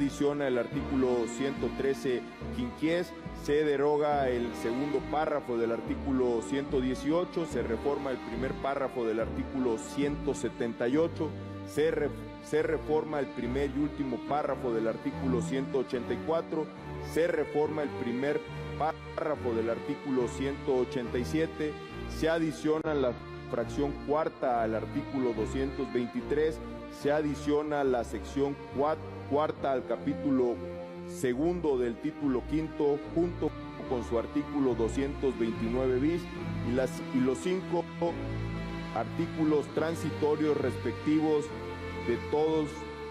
adiciona el artículo 113 quinquies, se deroga el segundo párrafo del artículo 118, se reforma el primer párrafo del artículo 178, se reforma el primer y último párrafo del artículo 184, se reforma el primer párrafo del artículo 187, se adiciona la fracción cuarta al artículo 223, se adiciona la sección cuarta al capítulo segundo del título quinto junto con su artículo 229 bis y los 5 artículos transitorios respectivos de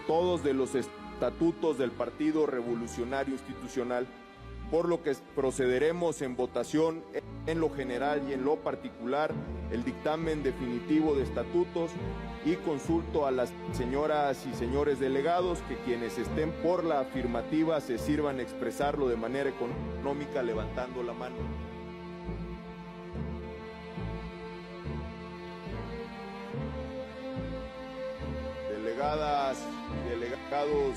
todos de los estatutos del Partido Revolucionario Institucional, por lo que procederemos en votación en lo general y en lo particular el dictamen definitivo de estatutos, y consulto a las señoras y señores delegados que quienes estén por la afirmativa se sirvan a expresarlo de manera económica levantando la mano. Delegadas y delegados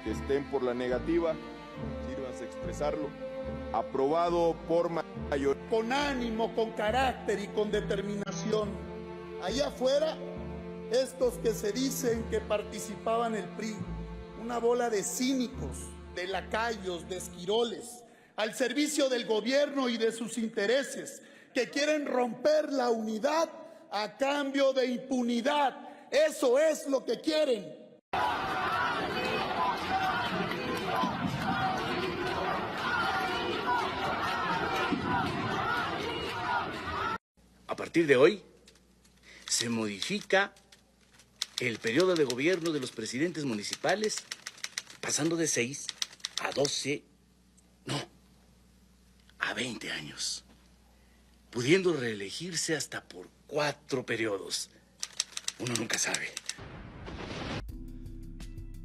que estén por la negativa, sírvanse a expresarlo. Aprobado por mayoría. Con ánimo, con carácter y con determinación. Allá afuera, estos que se dicen que participaban en el PRI, una bola de cínicos, de lacayos, de esquiroles, al servicio del gobierno y de sus intereses, que quieren romper la unidad a cambio de impunidad. Eso es lo que quieren. A partir de hoy, se modifica el periodo de gobierno de los presidentes municipales, pasando de 6 a 12, no, a 20 años, pudiendo reelegirse hasta por 4 periodos. Uno nunca sabe.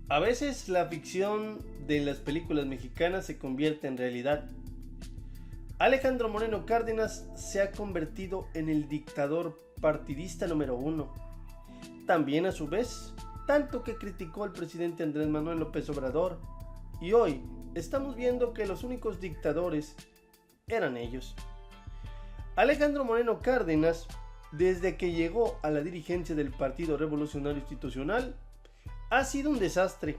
A veces la ficción de las películas mexicanas se convierte en realidad. Alejandro Moreno Cárdenas se ha convertido en el dictador partidista número 1. También a su vez, tanto que criticó al presidente Andrés Manuel López Obrador. Y hoy estamos viendo que los únicos dictadores eran ellos. Alejandro Moreno Cárdenas, desde que llegó a la dirigencia del Partido Revolucionario Institucional, ha sido un desastre.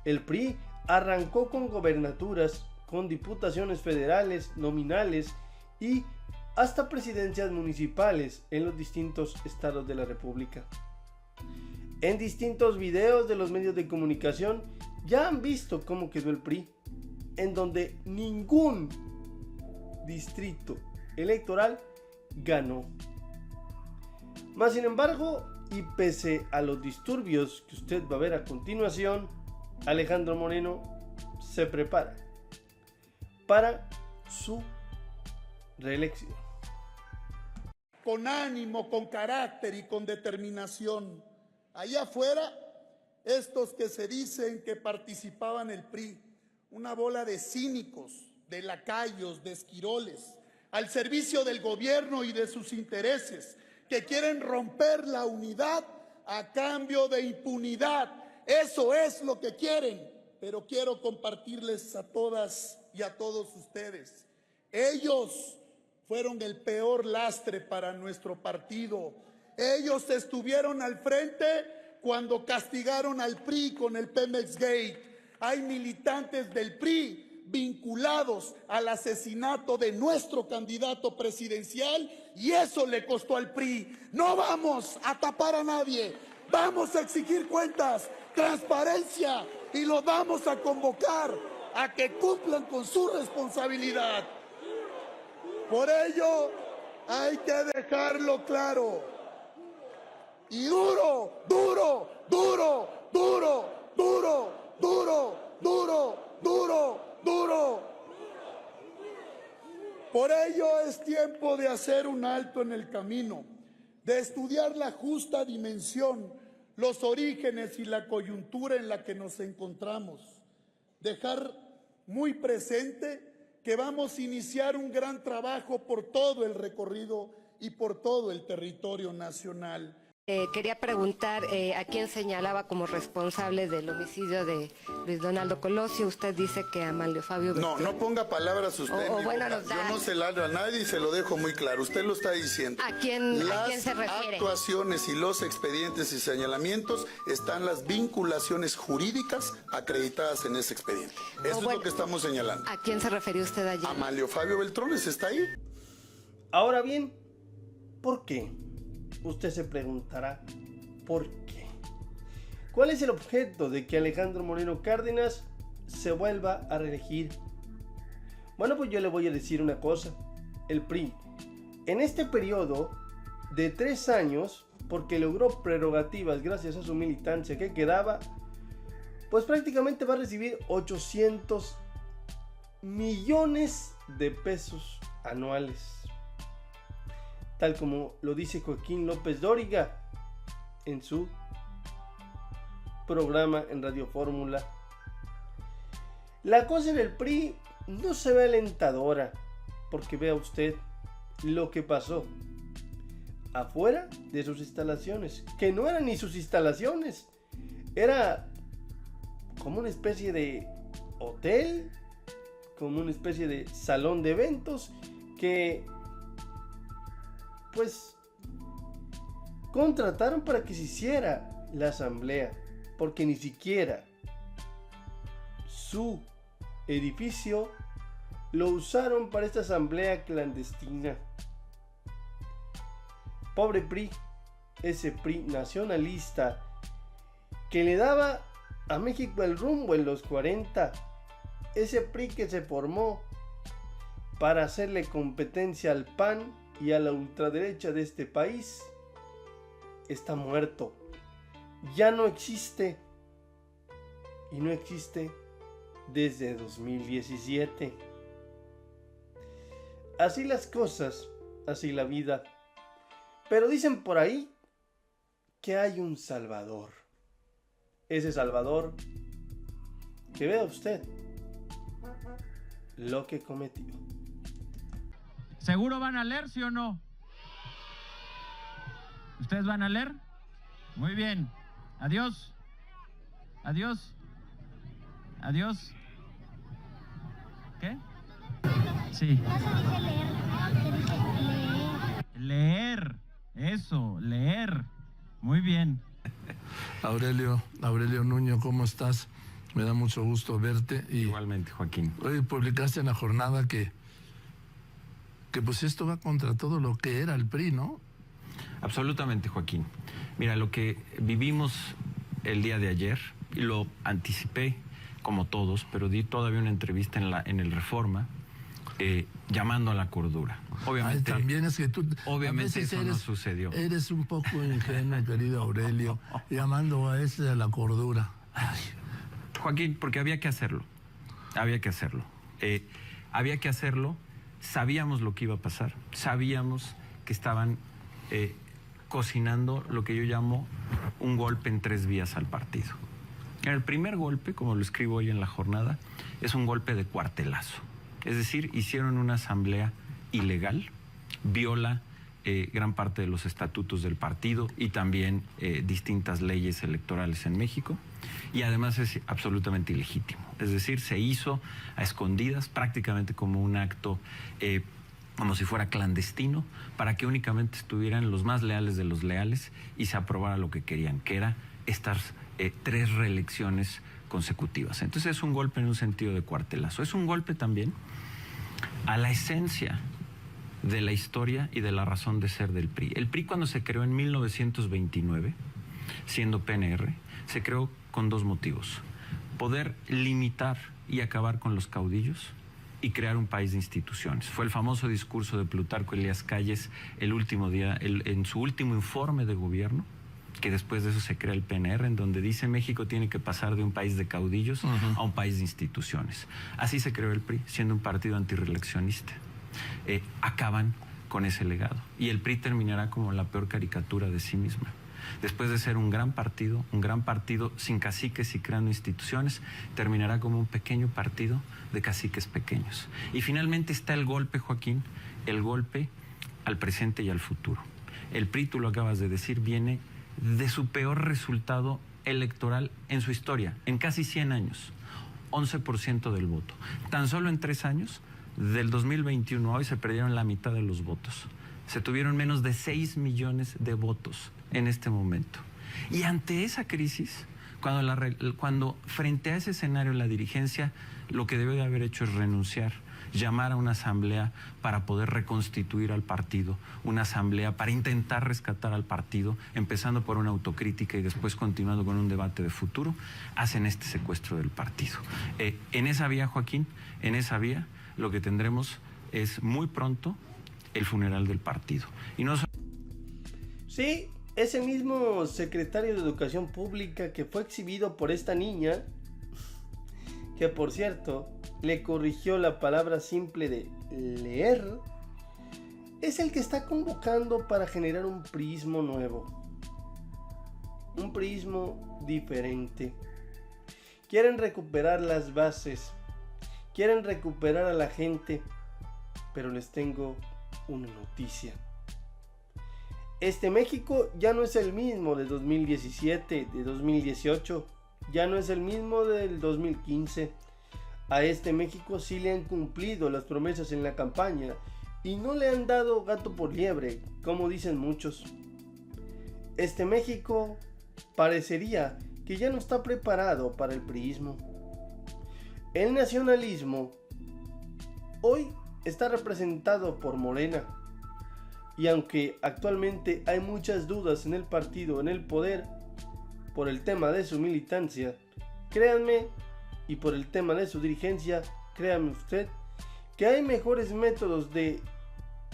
El PRI arrancó con gobernaturas, con diputaciones federales, nominales y hasta presidencias municipales en los distintos estados de la República. En distintos videos de los medios de comunicación ya han visto cómo quedó el PRI, en donde ningún distrito electoral ganó. Mas sin embargo, y pese a los disturbios que usted va a ver a continuación, Alejandro Moreno se prepara para su reelección. Con ánimo, con carácter y con determinación. Allá afuera, estos que se dicen que participaban en el PRI, una bola de cínicos, de lacayos, de esquiroles, al servicio del gobierno y de sus intereses, que quieren romper la unidad a cambio de impunidad. Eso es lo que quieren, pero quiero compartirles a todas y a todos ustedes. Ellos fueron el peor lastre para nuestro partido. Ellos estuvieron al frente cuando castigaron al PRI con el Pemex Gate. Hay militantes del PRI vinculados al asesinato de nuestro candidato presidencial y eso le costó al PRI. No vamos a tapar a nadie, vamos a exigir cuentas, transparencia y los vamos a convocar a que cumplan con su responsabilidad. Por ello hay que dejarlo claro y duro, duro, duro, duro, duro, duro, duro, duro, duro. Por ello es tiempo de hacer un alto en el camino, de estudiar la justa dimensión, los orígenes y la coyuntura en la que nos encontramos. Dejar muy presente que vamos a iniciar un gran trabajo por todo el recorrido y por todo el territorio nacional. Quería preguntar a quién señalaba como responsable del homicidio de Luis Donaldo Colosio. Usted dice que a Amalio Fabio Beltrán. No ponga palabras usted en mi bueno, boca. Yo no se ladro a nadie y se lo dejo muy claro. Usted lo está diciendo. ¿A quién se refiere? Las actuaciones y los expedientes y señalamientos están las vinculaciones jurídicas acreditadas en ese expediente. Eso es lo que estamos señalando. ¿A quién se refirió usted ayer? Amalio Fabio Beltrones está ahí. Ahora bien, ¿por qué? Usted se preguntará, ¿por qué? ¿Cuál es el objeto de que Alejandro Moreno Cárdenas se vuelva a reelegir? Bueno, pues yo le voy a decir una cosa. El PRI, en este periodo de 3 años, porque logró prerrogativas gracias a su militancia que quedaba, pues prácticamente va a recibir 800 millones de pesos anuales. Tal como lo dice Joaquín López Dóriga en su programa en Radio Fórmula. La cosa en el PRI no se ve alentadora, porque vea usted lo que pasó afuera de sus instalaciones, que no eran ni sus instalaciones, era como una especie de hotel, como una especie de salón de eventos que pues contrataron para que se hiciera la asamblea, porque ni siquiera su edificio lo usaron para esta asamblea clandestina. Pobre PRI, ese PRI nacionalista que le daba a México el rumbo en los 40, ese PRI que se formó para hacerle competencia al PAN y a la ultraderecha de este país, está muerto. Ya no existe. Y no existe desde 2017. Así las cosas, así la vida. Pero dicen por ahí que hay un Salvador. Ese Salvador, que vea usted lo que cometió. ¿Seguro van a leer, sí o no? ¿Ustedes van a leer? Muy bien. Adiós. Adiós. Adiós. ¿Qué? Sí. No se dice leer, se dice leer. Eso, leer. Muy bien. Aurelio Nuño, ¿cómo estás? Me da mucho gusto verte. Y igualmente, Joaquín. Hoy publicaste en La Jornada que pues esto va contra todo lo que era el PRI, ¿no? Absolutamente, Joaquín. Mira, lo que vivimos el día de ayer, y lo anticipé como todos, pero di todavía una entrevista en el Reforma, llamando a la cordura. Obviamente, también es que tú... Obviamente eso no sucedió. Eres un poco ingenuo, querido Aurelio, llamando a ese a la cordura. Ay. Joaquín, porque había que hacerlo. Había que hacerlo. Había que hacerlo. Sabíamos lo que iba a pasar. Sabíamos que estaban cocinando lo que yo llamo un golpe en 3 vías al partido. El primer golpe, como lo escribo hoy en La Jornada, es un golpe de cuartelazo. Es decir, hicieron una asamblea ilegal, viola gran parte de los estatutos del partido y también distintas leyes electorales en México, y además es absolutamente ilegítimo. Es decir, se hizo a escondidas, prácticamente como un acto, como si fuera clandestino, para que únicamente estuvieran los más leales de los leales y se aprobara lo que querían, que era estas 3 reelecciones consecutivas. Entonces es un golpe en un sentido de cuartelazo. Es un golpe también a la esencia de la historia y de la razón de ser del PRI. El PRI, cuando se creó en 1929, siendo PNR, se creó con 2 motivos: poder limitar y acabar con los caudillos y crear un país de instituciones. Fue el famoso discurso de Plutarco Elías Calles el último día, en su último informe de gobierno, que después de eso se crea el PNR, en donde dice México tiene que pasar de un país de caudillos a un país de instituciones. Así se creó el PRI, siendo un partido antirreeleccionista. Acaban con ese legado y el PRI terminará como la peor caricatura de sí misma. Después de ser un gran partido sin caciques y creando instituciones, terminará como un pequeño partido de caciques pequeños. Y finalmente está el golpe, Joaquín, el golpe al presente y al futuro. El PRI, tú lo acabas de decir, viene de su peor resultado electoral en su historia, en casi 100 años, 11% del voto. Tan solo en 3 años, del 2021 a hoy, se perdieron la mitad de los votos. Se tuvieron menos de 6 millones de votos en este momento. Y ante esa crisis, cuando frente a ese escenario la dirigencia lo que debe de haber hecho es renunciar, llamar a una asamblea para poder reconstituir al partido, una asamblea para intentar rescatar al partido, empezando por una autocrítica y después continuando con un debate de futuro, hacen este secuestro del partido. En esa vía, Joaquín, en esa vía, lo que tendremos es muy pronto el funeral del partido. Y no Sí, ese mismo secretario de Educación Pública que fue exhibido por esta niña, que por cierto le corrigió la palabra simple de leer, es el que está convocando para generar un priismo nuevo, un priismo diferente. Quieren recuperar las bases, quieren recuperar a la gente, pero les tengo una noticia. Este México ya no es el mismo de 2017, de 2018, ya no es el mismo del 2015. A este México sí le han cumplido las promesas en la campaña y no le han dado gato por liebre, como dicen muchos. Este México parecería que ya no está preparado para el priismo. El nacionalismo hoy está representado por Morena. Y aunque actualmente hay muchas dudas en el partido, en el poder, por el tema de su militancia, créanme, y por el tema de su dirigencia, créanme usted, que hay mejores métodos de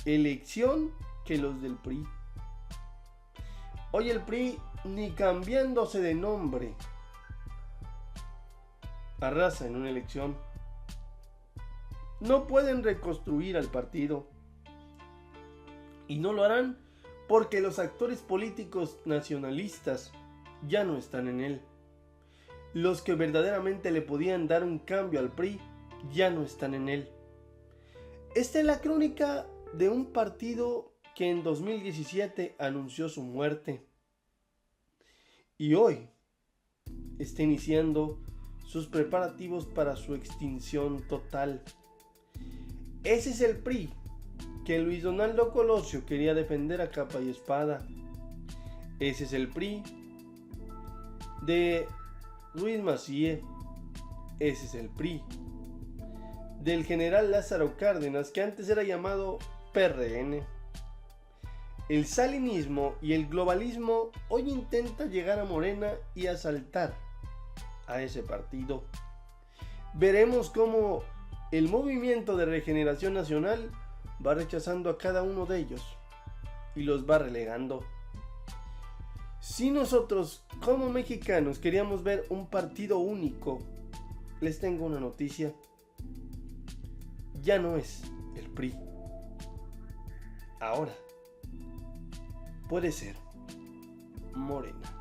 elección que los del PRI. Hoy el PRI, ni cambiándose de nombre, arrasa en una elección. No pueden reconstruir al partido. Y no lo harán porque los actores políticos nacionalistas ya no están en él. Los que verdaderamente le podían dar un cambio al PRI ya no están en él. Esta es la crónica de un partido que en 2017 anunció su muerte y hoy está iniciando sus preparativos para su extinción total. Ese es el PRI que Luis Donaldo Colosio quería defender a capa y espada. Ese es el PRI de Ruiz Massieu. Ese es el PRI del general Lázaro Cárdenas, que antes era llamado PRN. El salinismo y el globalismo hoy intenta llegar a Morena y asaltar a ese partido. Veremos cómo el Movimiento de Regeneración Nacional va rechazando a cada uno de ellos y los va relegando. Si nosotros como mexicanos queríamos ver un partido único, les tengo una noticia: ya no es el PRI. Ahora puede ser Morena.